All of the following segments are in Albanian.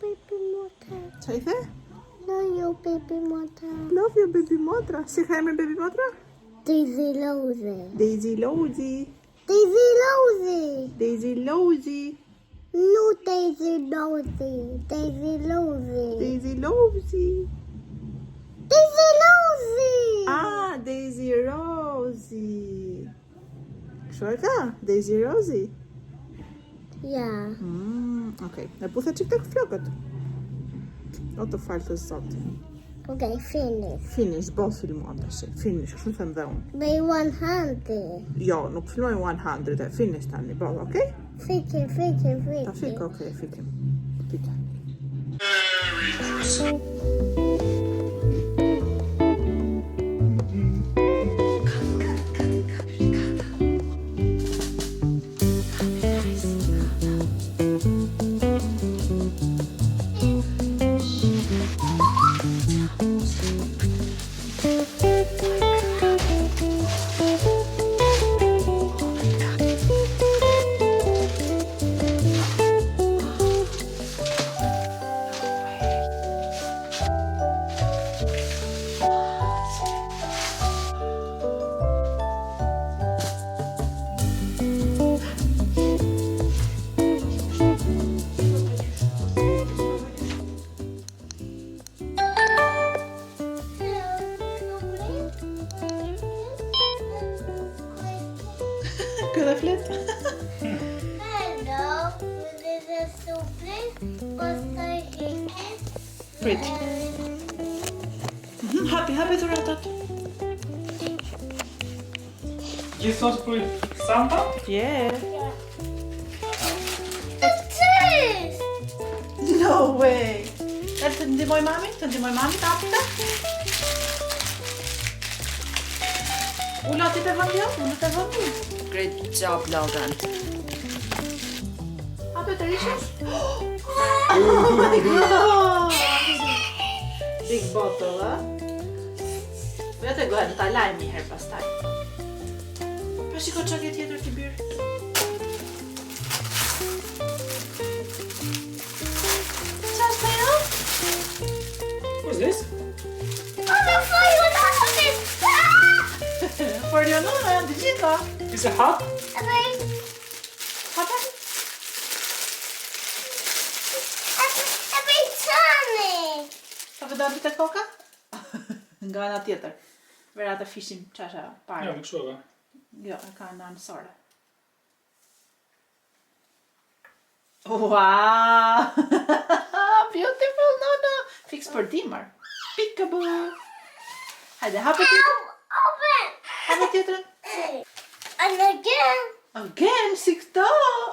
Baby Motra. Qa i the? Love you, Baby Motra. Love you, Baby Motra. Si ka emrin Baby Motra? Daisy Losey. Daisy Losey. Daisy Losey. Daisy Losey. No Daisy Losey. Daisy Losey. Daisy Losey. Daisy Losey. Ah, Daisy Rosie. Kështu e ka? Daisy Rosie. Ja. Okej. E puthe qik të flokët. O të falë të zotë. Okay, finish. Finish, bo filmuan të shi. Finish, kështu them dhe unë. By 100. Jo, nuk filmoj 100, e finish tani, bo, okej? Fikin. Ta fik, okej, fikim. Fike. Këtë flet? Hello, this is surprise. Pastaj hikin. Prit. Hapi dhuratat. Gjithsesi për Santa? Yeah. Cheese. No way. Të ndihmoj mami? Të ndihmoj mami të hapë? Ulla ti të vëndja? Ulla të vëndja? Great job, Logan. Hape të rishës? Oh my god! Big bottle, huh? Po ja të gohet, ta lajmë një herë pastaj. Pa shiko që ke tjetër t'i byrë. Qa është ajo? What's this? Mama, for you, this. For you, no, janë të gjitha. Is it hot? Hata? Ta vëdojnë të koka? Nga ana tjetër. Vera të fishim qasha Ja, parë. më kështu ka. Jo, e ka në anësore. Wow! Beautiful, no. Fix për dimër. Peekaboo. Hajde, hapë tjetër. Open. Hapë tjetër. And again. Again, si këto.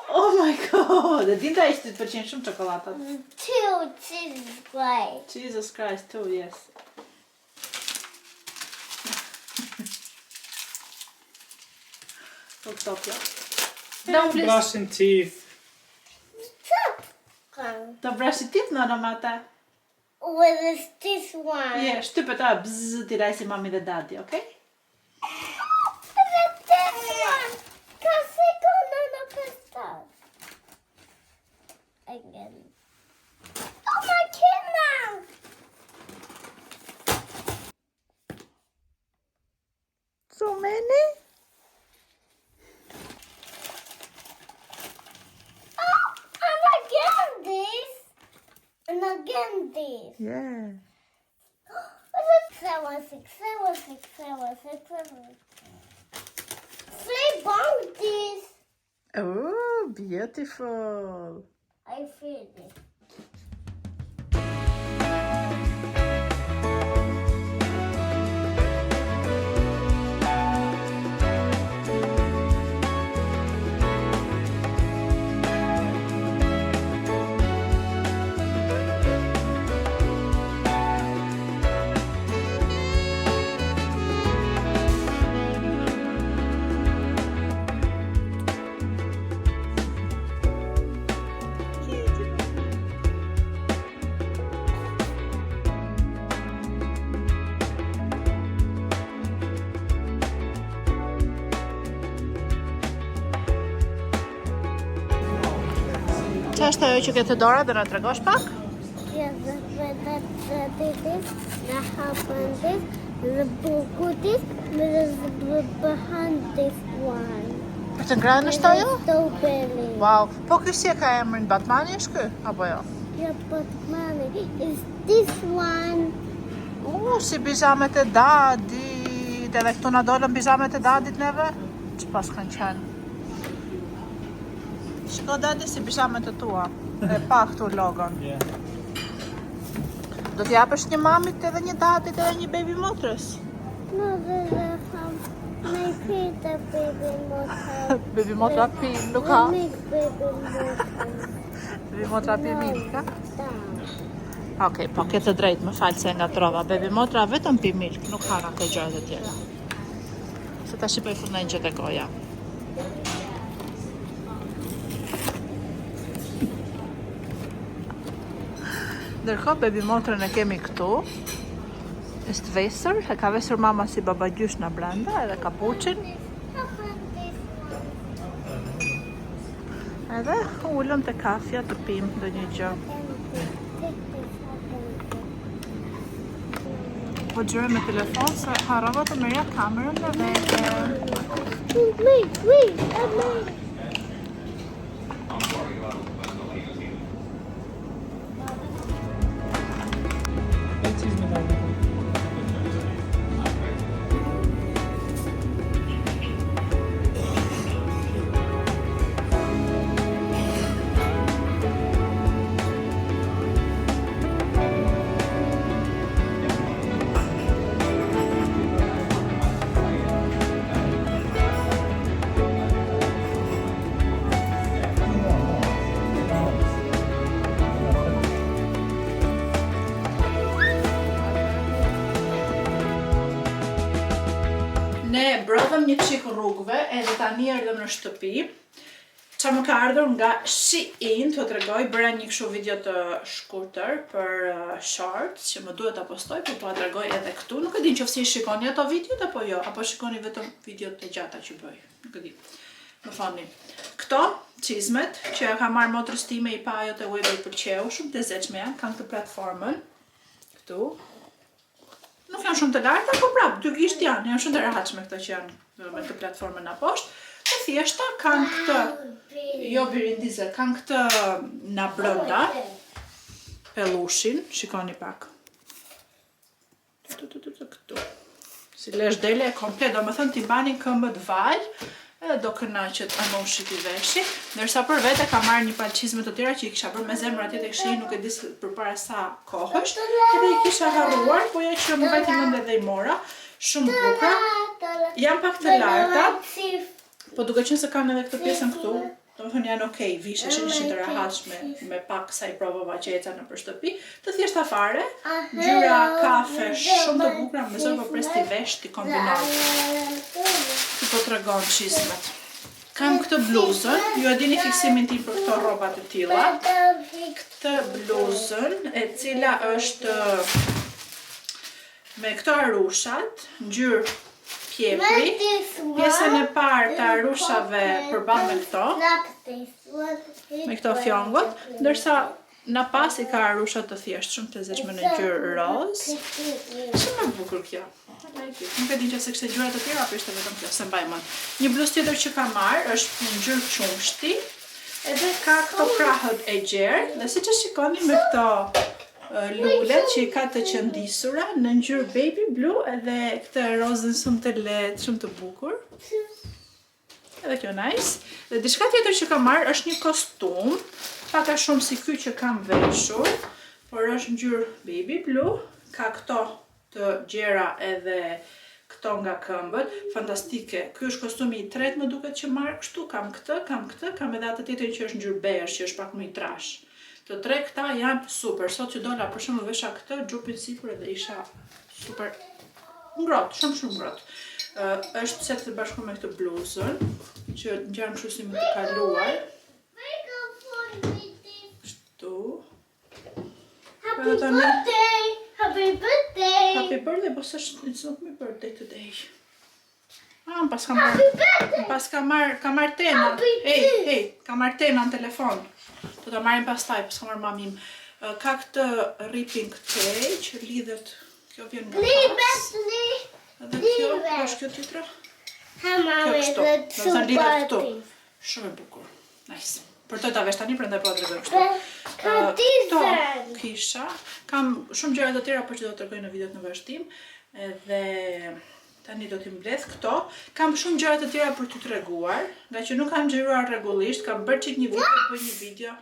Oh my god. Dhe dinda ishte të përqenë shumë qokolatat. Two cheese great. Jesus Christ, too, yes. Po këto kjo. Down, please. Brushing teeth. Të brush teeth në mata. What is this one? Je, shtypë ta bzzz t'i raj si mami dhe dadi, okej? What is this one? Kasi ko na napastas. Again. Oh my goodness! So many? Oh, and again this. And again this. Yeah. What is 7, 3 bounties. Oh, beautiful. I feel it. Qa është ajo që ke të dora dhe në tregosh pak? Yes, this, the happened this, the buku this, the behind this one. Për të ngrënë është ajo? Strawberry. Wow. Po ky si e ka emrin Batmani është ky? Apo jo? Yeah, but mommy, is this one? Si bizamet e dadit. Edhe këtu na dolën bizamet e dadit neve? Që pas kanë qenë? Shko dadi si bizamet e tua. E pa këtu logon. Yeah. Do t'japësh një mamit edhe një dadit edhe një baby motrës. No, there's my Peter baby motor. Baby motra pi nuk ha. Make baby motor. Baby motra pi milk, ka? Down. Okej, po ke të drejtë, më falë se nga trova. Baby motra vetëm pi milk, nuk ha nga këto gjërat e tjera. Se tash i bëj fundojnë që të goja. Ndërkohë baby motrën e kemi këtu. Është vesër, e ka vesur mama si babagjysh në brenda, edhe kapuçin. Edhe ullëm të kafja të pim dhe një gjë. Po gjërë me telefon se harova të merja kamerën dhe vete. Wait, Cheese me dadi. Ne brodhëm një qik rrugëve edhe tani erdhëm në shtëpi. Qa më ka ardhur nga Shein, të tregoj, bëra një kështu video të shkurtër për shorts që më duhet ta postoj, por po tregoj edhe këtu. Nuk e di nëse i shikoni ato videot apo jo, apo shikoni vetëm videot të gjata që bëj. Nuk e di. Më thoni. Këto çizmet që ja ka marrë motrës time i pa ajo te web i pëlqeu, shumë të lezetshme janë, kanë këtë platformën këtu. Nuk janë shumë të larta, po prap, dy gisht janë shumë të rehatshme këto që janë me këtë platformën na poshtë. Të thjeshta kanë këtë, jo birindize, kanë këtë na brenda, pellushin, shikoni pak. Këtu. Si lesh dele e komplet, do më thënë t'i bani këmbët vaj, edhe do kënaqet anushit i veshi. Ndërsa për vete ka marrë një palë çizme të tjera që i kisha bërë me zemër atje tek Shein, nuk e di përpara sa kohësh, edhe i kisha harruar, po ja që më vajti mend edhe i mora, shumë bukura. Janë pak të larta. Po duke qenë se kanë edhe këtë pjesën këtu, do të thënë janë okay, visheshin ishin të rehatshme me pak sa i provova që eca nëpër shtëpi, të thjeshta fare, ngjyra kafe shumë të bukura, më zor po pres ti vesh ti kombinoj. Ti po tregon çizmet. Kam këtë bluzën, ju e dini fiksimin tim për këto rroba të tilla. Këtë bluzën, e cila është me këto arushat, ngjyrë pjepri, pjesën e parë të arushave përballë me këto fjongut, ndërsa na pas i ka arusha të thjeshtë shumë të lezetshme në ngjyrë roz. Shumë e bukur kjo. Nuk e di nëse kishte ngjyra të tjera apo ishte vetëm kjo, se mbaj mend. Një bluzë tjetër që ka marrë është në ngjyrë qumshti, edhe ka këto krahët e gjerë, dhe siç e shikoni me këto lulet që i ka të qëndisura në ngjyrë baby blue, edhe këtë rozën shumë të lehtë, shumë të bukur. Edhe kjo nice. Dhe diçka tjetër që kam marrë është një kostum, pak a shumë si ky që kam veshur, por është ngjyrë baby blue, ka këto të gjera edhe këto nga këmbët, fantastike. Ky është kostumi i tretë, më duket që marr kështu, kam këtë, kam edhe atë tjetrin që është ngjyrë beige, që është pak më i trash. Të tre këta janë super. Sot që dola për shembull vesha këtë, xhupin sipër edhe isha super ngrohtë, shumë ngrohtë. Është set të bashku me këtë bluzën, që ngjan kështu si më të kaluar. Kështu. Happy birthday! Happy birthday! Happy birthday, but it's not my birthday today. Pas ka marrë Tena. Hey, ka marrë Tena në telefon. Do ta marrim pastaj, pas ka marrë mamim. Ka këtë ripping tape që lidhet, kjo vjen nga pas. Edhe kjo është kjo tjetra. Kjo kështu, do të lidhet këtu. Shumë e bukur. Nice. Për të ta vesh tani, prandaj po tregoj kështu. Këto kisha, kam shumë gjëra të tjera por që do të tregoj në videot në vazhdim. Edhe tani do t'i mbledh këto. Kam shumë gjëra të tjera për t'u treguar, nga që nuk kam xhiruar rregullisht, kam bërë çik një vit të bëj një video.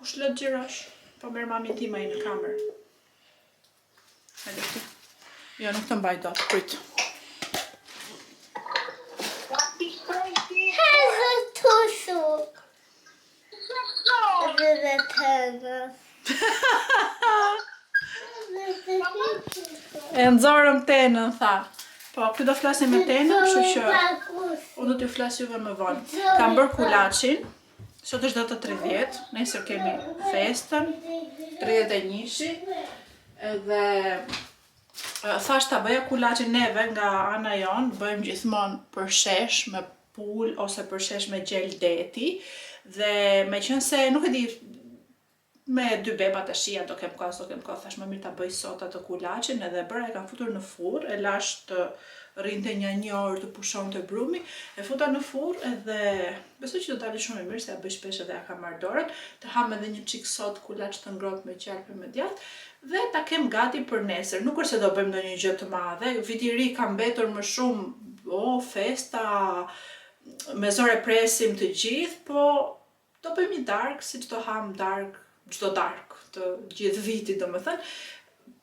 Kush lë xhirosh? Po merr mamin tim ai në kamerë. Hajde këtu. Jo, nuk të mbaj dot, prit. E nxorëm Tenën, tha. Po, këtu do flasim me Tenën, kështu që unë do t'ju flas juve më vonë. Kam bërë kulaçin. Sot është data 30, nesër kemi festën, 31-shi, edhe thash ta bëja kulaçin neve nga ana jon, bëjmë gjithmonë për shesh me pul ose për shesh me gjel deti, dhe me qenë se nuk e di, me dy beba të shia do kem kohë, thash më mirë ta bëj sot atë kulaçin, edhe bëra e kam futur në furr, e lash të rrinte një orë të pushonte brumi, e futa në furr edhe besoj që do dalë shumë mirë, se ja bëj shpesh edhe ja kam marrë dorën, të ham edhe një çik sot kulaç të ngrohtë me qark me djathtë, dhe ta kem gati për nesër. Nuk është se do bëjmë ndonjë gjë të madhe, viti i ri ka mbetur më shumë, festa, me zore presim të gjithë, po do bëjmë një dark, siç do ham dark, çdo dark të gjithë vitit, domethënë.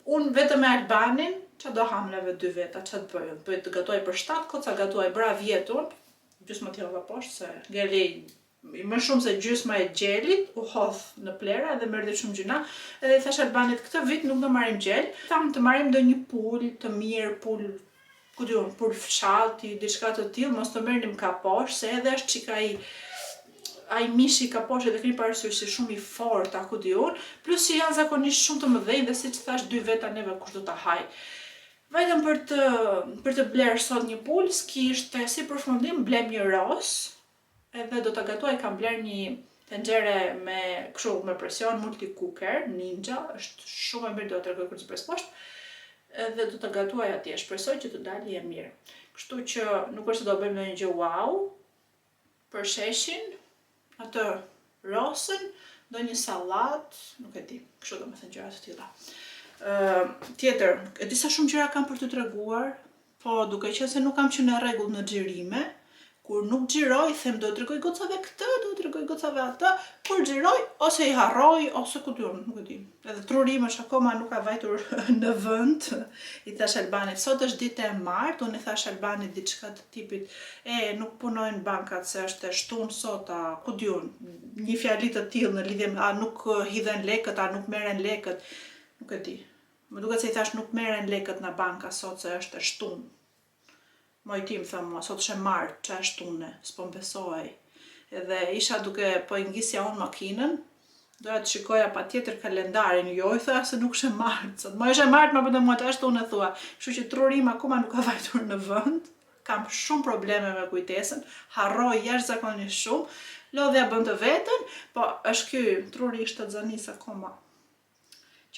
Unë vetëm me Albanin, qa do ham neve 2 veta, qa të bëjmë? Bëjt të gatuaj për 7 koca, gatuaj bra vjetun, gjysma t'java poshtë, se ngeli më shumë se gjysma e gjelit, u hodh në plera edhe mërdi shumë gjuna, edhe i thash Albanit, këtë vit nuk do marim gjel, tham të marim do një pul të mirë, pul fshalti, diçka të tillë, mos të merrnim ka poshtë, se edhe është qika i ai mishi ka poshtë dhe keni parasysh si shumë i fortë, ku di unë, plus që janë zakonisht shumë të mëdhenj dhe siç thash 2 veta neve kush do ta haj. Vetëm për të bler sot një pulës, kishte si përfundim blem një ros, edhe do ta gatuaj, kam bler një tenxhere me presion multi-cooker, Ninja, është shumë e mirë, do ta tregoj kur të pres poshtë. Edhe do ta gatuaj atje, shpresoj që të dalë e mirë. Kështu që nuk është se do bëjmë ndonjë gjë wow, për sheshin, atë rosën, ndonjë sallatë, nuk e di, kështu domethënë gjëra të tilla. Tjetër, e di sa shumë gjëra kam për t'u treguar, po duke qenë se nuk kam qenë në rregull në xhirime, kur nuk xhiroj, them do t'rregoj gocave këtë, do t'rregoj gocave atë, kur xhiroj ose i harroj ose ku diun, nuk e di. Edhe trurimesh akoma nuk ka vajtur në vend. I thash Albanit, sot është ditë e martë, unë i thash Albanit diçka të tipit, nuk punojnë bankat se është e shtunë sot, a ku diun, një fjali të tillë në lidhje me a nuk hidhen lekët, a nuk merren lekët, nuk e di. Më duket se i thash nuk merren lekët në banka sot se është e shtunë. Moj tim thëmë mua, sot është e martë, që është tune, s'po m'besoj. Edhe isha duke po ngisja unë makinën, doja të shikoja pa tjetër kalendarin, jo i tha se nuk është e martë, sot më është e martë, ma bëndë mua të është unë e thua. Kështu që trurim akoma nuk ka vajtur në vend, kam shumë probleme me kujtesën, harroj jashtëzakonisht shumë, lodhja bën të vetën, po është ky truri shtatzanis akoma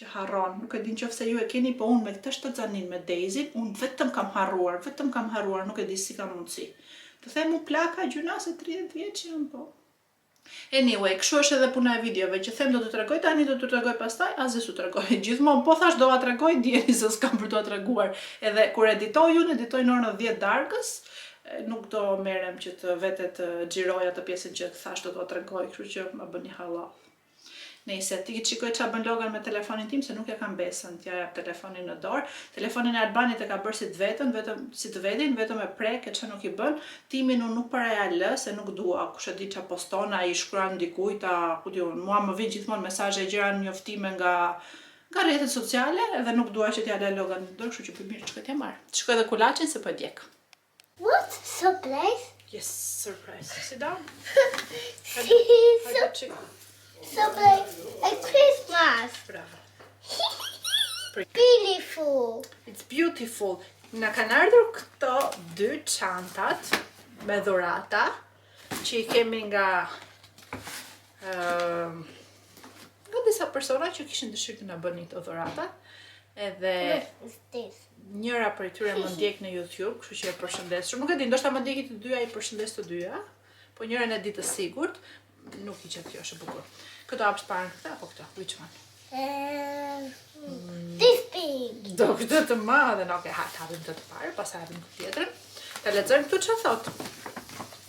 që harron. Nuk e din qofse ju e keni, po unë me këtë shtatzanin me Daisy, unë vetëm kam harruar, nuk e di si kam mundësi. Të them u plaka gjuna se 30 vjeç jam, po. Anyway, kështu është edhe puna e videove, që them do t'u tregoj tani, do t'u tregoj pastaj, asgjë s'u tregoj. Gjithmonë po thash do a tregoj, dijeni se s'kam për t'u treguar. Edhe kur editoj unë, editoj në orën 10 darkës, nuk do merrem që të vete të xhiroj atë pjesën që thash do t'u tregoj, kështu që më bëni halla. Nëse ti shikoj çfarë bën Logan me telefonin tim, se nuk e kam besën, t'ja jap telefonin në dorë. Telefonin e Albanit e ka bërë si të vetin, vetëm e prek e çfarë nuk i bën. Timin unë nuk para ja lë, se nuk dua, kush e di çfarë poston, ai shkruan dikujt, ku diun, mua më vijnë gjithmonë mesazhe gjëra njoftime nga rrjetet sociale, edhe nuk dua që t'ja lë Logan në dorë, kështu që po mirë shkoj t'ja marr. Shkoj edhe kulaçin se po e djeg. What surprise? Yes, surprise. Sit down. Surprise at Christmas. Bravo. Beautiful. It's beautiful. Na kanë ardhur këto 2 çantat me dhurata që i kemi nga disa persona që kishin dëshirë të na bënin këto dhurata. Edhe What is this? njëra prej tyre më ndjek në YouTube, kështu që e përshëndes shumë. Nuk e di, ndoshta më ndjeki të dyja, i përshëndes të dyja, po njërin e di të sigurt, nuk i qet kjo është e bukur. Këto hapsh parën këta apo këto? Which one? This big. Do këtë të madhe, no, okay, hapim të parë, pastaj hapim këtë tjetrën. Ta lexojmë këtu çfarë thot.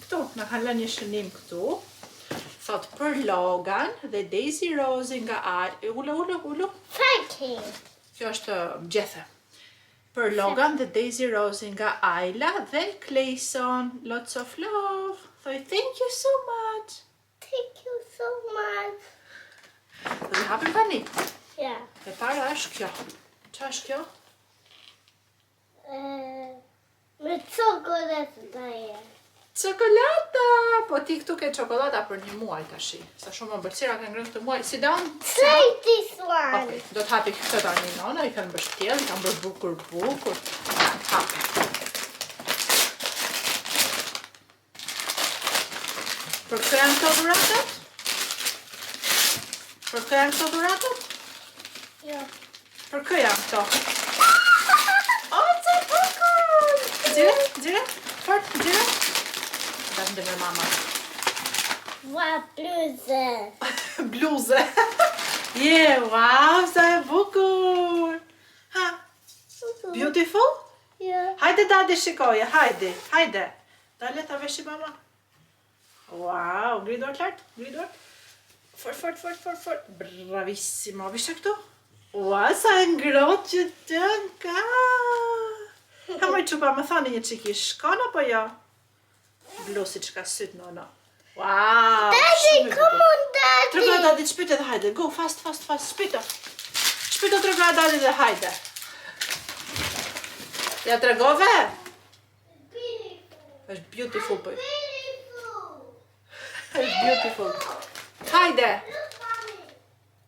Këtu na kanë lënë një shënim këtu. Thot për Logan dhe Daisy Rose nga Ulu. Fighting. Kjo është gjethe. Për Logan dhe Daisy Rose nga Ayla dhe Clayson. Lots of love. Thoj, thank you so much. Thank you so much. Do të hapim tani. Yeah. E para është kjo. Qa është kjo? Me çokoladë daje. Çokolata! Po ti këtu ke çokolata për një muaj tashi. Sa shumë ëmbëlsira kanë ngrënë këtë muaj. Sit down. Try this one. Okay, do të hapi këtë tani nona, i kanë mbështjellë, i kanë bërë bukur. Hapi. Për kë janë këto dhuratat? Jo. Për kë janë këto? O, që bukur! Gjire? Fort, gjire? Da të ndëve mama. Ua, bluze. Bluze. Wow, sa e bukur! Ha, beautiful? Jo. Hajde dadi shikoje, hajde. Dale ta veshi mama. Wow, gridor lartë, gridor. Fort. Bravissimo. Visha këtu? Ua, sa e ngrohtë që të nga. Ha moj qupa, më thani një qiki shkon apo jo? Blusi që ka sytë nono. Wow, Daddy, come on, Daddy. Tregoj dadit, shpite dhe hajde. Go, fast, shpito. Shpito tregoj dadit dhe hajde. Ja tregove? Është beautiful, po. It's beautiful. Hajde.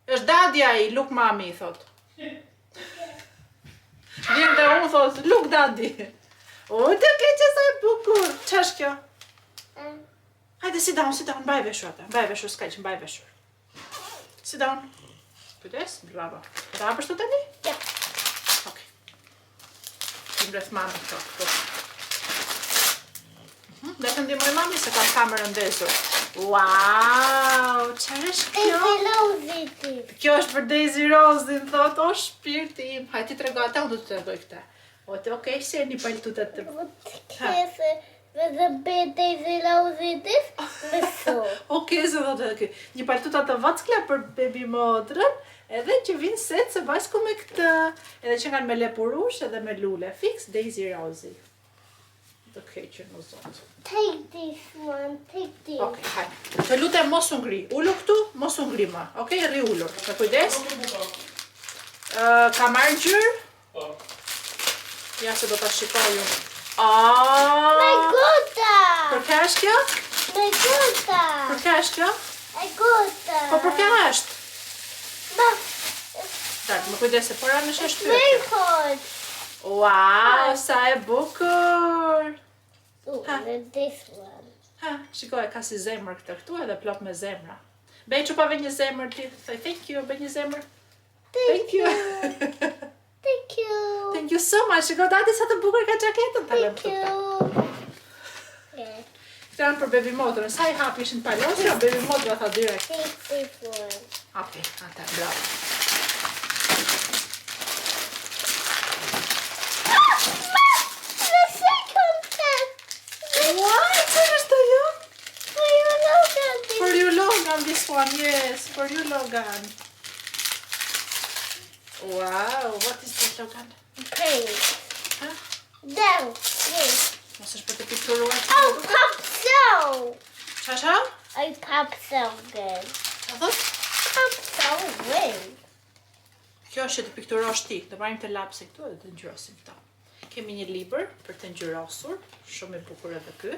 Është dadja I, look mami, thot. Vjen dhe unë thot, look daddy. O, të keqe sa e bukur. Qa është kjo? Hajde, sit down, mbaj veshur ata. Mbaj veshur, s'ka që mbaj veshur. Sit down. Kujdes, bravo. Ta hapësh të tani? Ja. Okej. Të mbreth mami këto. Dhe të ndihmoj mami se kam kamerën ndezur. Wow, çfarë është kjo? Kjo është për Daisy Rose-in, thot, o shpirti im. Hajde ti trego ata, unë do të tregoj këtë. O të okej, se një paltutat të... Kese, dhe be Daisy Rose-in, me so. Okej, se do të kjo. Një paltutat të vackla për baby modrën, edhe që vinë set se bashku me këtë. Edhe që kanë me lepurush edhe me lule. Fix Daisy Rose-i. Të keqen o zot. Take this one, take this. Okej, hajde. Të lutem mos u ngri. Ullu këtu, mos u ngri ma. Okej, rri ullur. Me kujdes. Ka marrë ngjyrë? Po. Ja se do ta shikoj unë. My gota! Për kë është kjo? My gota! Për kë është kjo? My gota! Po për kë është? Tak, me kujdes se pora në shesh Very pyetje. hot! Wow, sa e bukur! This one. Ha, shikoj, ka si zemër këtu edhe plot me zemra. Bej çupave një zemër ti, thoj thank you, bëj një zemër. Thank you. Thank you. Thank you so much. Shikoj dati sa të bukur ka xhaketën ta lëm Thank këtu. you. Yeah. Këta janë për baby modrën. Sa I hapi ishin palosra, baby modra tha direkt. Take this one. Okej, ata, bravo. The second test. What? Çfarë është ajo? For you, Logan. For you, Logan, this one, yes. For you, Logan. Wow, what is this, Logan? Pink. Ha? Down. Yes. Mos është për të pikturuar që Oh, pop so. Qa? I pop so good. A thot? Pop so good. Kjo është që të pikturosh ti. Do marrim të lapse këtu edhe të ngjyrosim këta. Kemi një libër për të ngjyrosur, shumë I bukur edhe ky.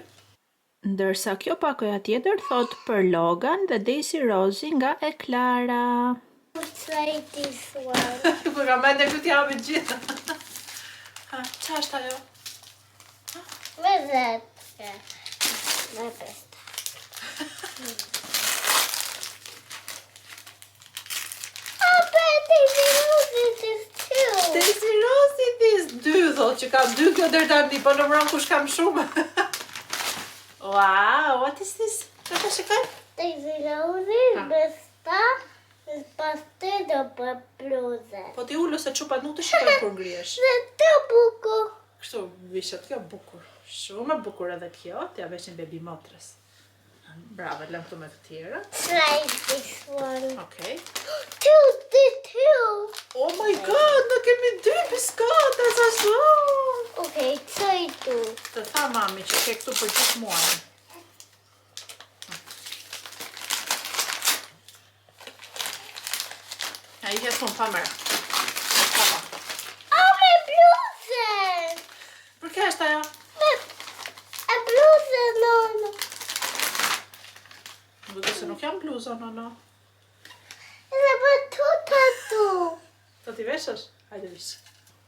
Ndërsa kjo pakoja tjetër thot për Logan dhe Daisy Rose nga e Klara. Try this one. Kur kam mendje këtu t'japi gjithë. Ha, qa është ajo? Where's that? Yeah. My best. Oh, but Daisy Rose is too. Daisy Rose I this dy thot që kam dy kjo deri tani, po numëron kush kam shumë. Wow, what is this? Qa të shikoj? Daisy Rose besta is pastello për bluze. Po ti ullu se çupat nuk të shikoj kur ngrihesh. Dhe të buku. Kështu vishet kjo bukur. Shumë e bukur edhe kjo, t'ja veshin baby motrës. Bravo, lëm këtu me të tjera. Try this one. Okej. Two. Oh my god, në kemi dy biskota sa shumë. Okay, try two. Të tha mami që ke këtu për gjithë muajin. Ja, I jetë punë, pa mëra. Oh, my bluze! Për kë është ajo? A bluze, no. Duke se nuk jam bluza, no. Dhe për tu. Të t'i veshësh? Hajde vish.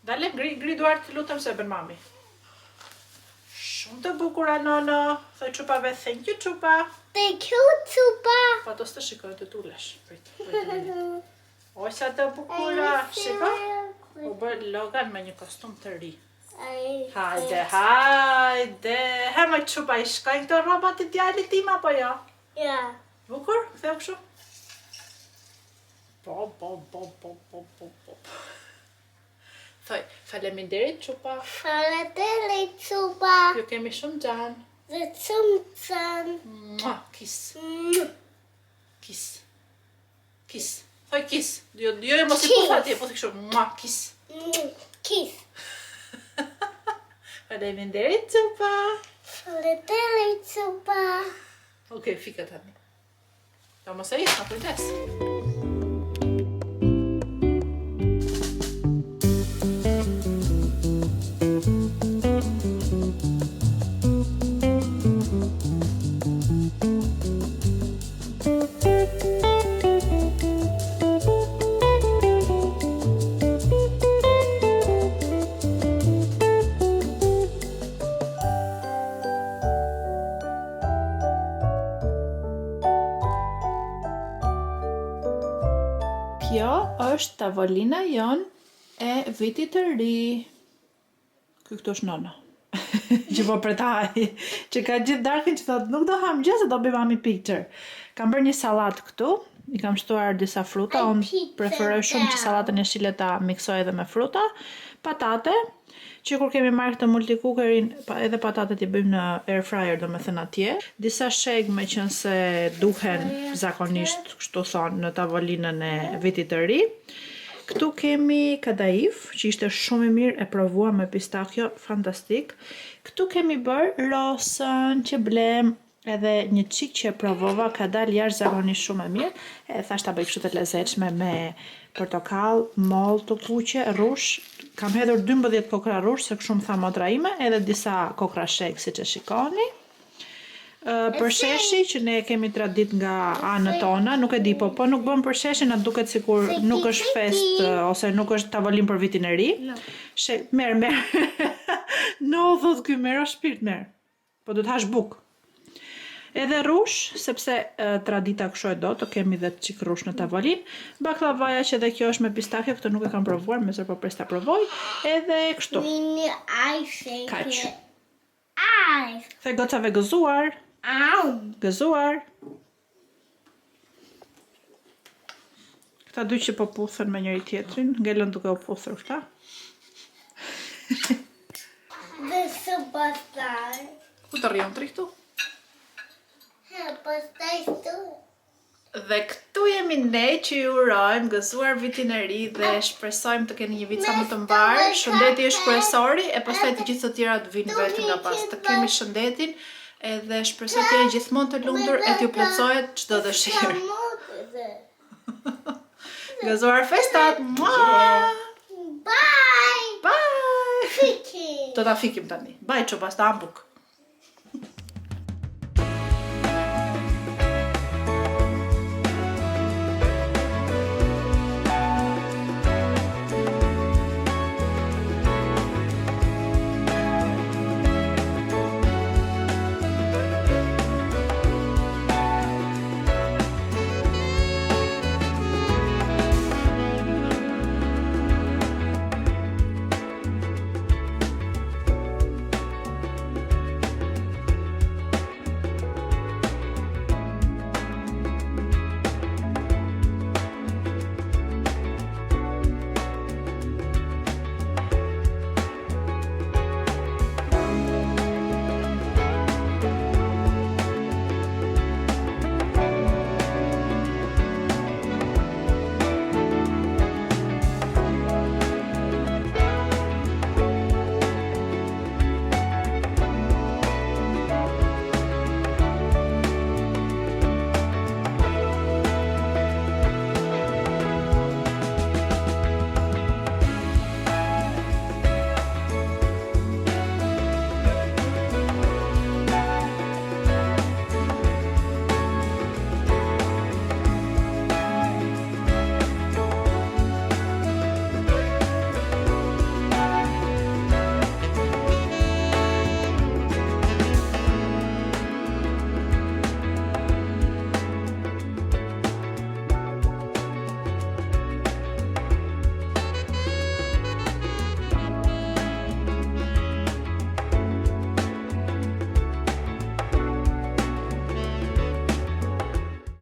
Dale, ngri duart të lutem se bën mami. Shumë të bukura, nono. Thoj çupave, thank you, çupa. Thank you, Tuba. Pa to s'të shikoj të tulesh. Prit. Oj, sa të bukura. Shiko. U bë Logan me një kostum të ri. Hajde. Hermoj çupa, I shkojnë këto rrobat të djalit tim apo jo? Ja. Bukur? Ktheu kështu? Po. Thoj, faleminderit çupa. Faleminderit, Tuba. Ju kemi shumë gjan. Dhe cumcan. Mua, kiss. Kiss. Thoj kiss. Jo, mos I po thati, po kështu. Mua, kiss. Kiss. Faleminderit çupa. Faleminderit, Tuba. Okej, fika tani. Ta mos e jesh, ma kujdes. është tavolina jon e vitit të ri. Ky këtu është nona. Që po pretaj, që ka gjithë darkën që thot nuk do ham gjë se do bëj mami picture. Kam bërë një sallatë këtu, i kam shtuar disa fruta, unë preferoj shumë që sallatën e shile ta miksoj edhe me fruta, patate, që kur kemi marrë këtë multicookerin, edhe patatet i bëjmë në air fryer, do me thënë atje. Disa sheg me qënë se duhen zakonisht, kështu thonë, në tavolinën e vitit të ri. Këtu kemi kadaif, që ishte shumë i mirë, e provua me pistakjo, fantastik. Këtu kemi bërë rosën që blem, edhe një qik që e provova, ka dalë jashtë zakonisht shumë e mirë, e thash ta bëj kështu të lezetshme me portokall, mollë të kuqe, rush. Kam hedhur 12 kokra rush, se kështu më tha motra ime, edhe disa kokra shek, si që shikoni. Përsheshi që ne kemi tradit nga anët tona, nuk e di, po nuk bëm përsheshi, na duket sikur nuk është fest ose nuk është tavolin për vitin e ri. Merë. No, thot ky merë o shpirt, merë. Po du të hash buk. Edhe rush, sepse tradita kështu e do, të kemi dhe çik rush në tavolin. Baklavaja që edhe kjo është me pistakje, këtë nuk e kam provuar, me zërë po pres ta provoj. Edhe kështu. Kaq. The gocave gëzuar. Gëzuar. Këta dy që po puthën me njëri tjetrin, ngellën duke u puthur këta. Dhe së pastaj. Ku të rrion të këtu? Pastaj këtu. Dhe këtu jemi ne që ju urojmë gëzuar vitin e ri dhe shpresojmë të keni një vit sa më të mbar. Shëndeti është kryesori e pastaj të gjithë të tjera të vinë vetëm nga pas. Të kemi shëndetin edhe shpresoj të jeni gjithmonë të lumtur e t'ju plotësohet çdo dëshirë. Gëzuar festat. Bye. Bye. Fikim. Do ta fikim tani. Bye çopas ta ambuk.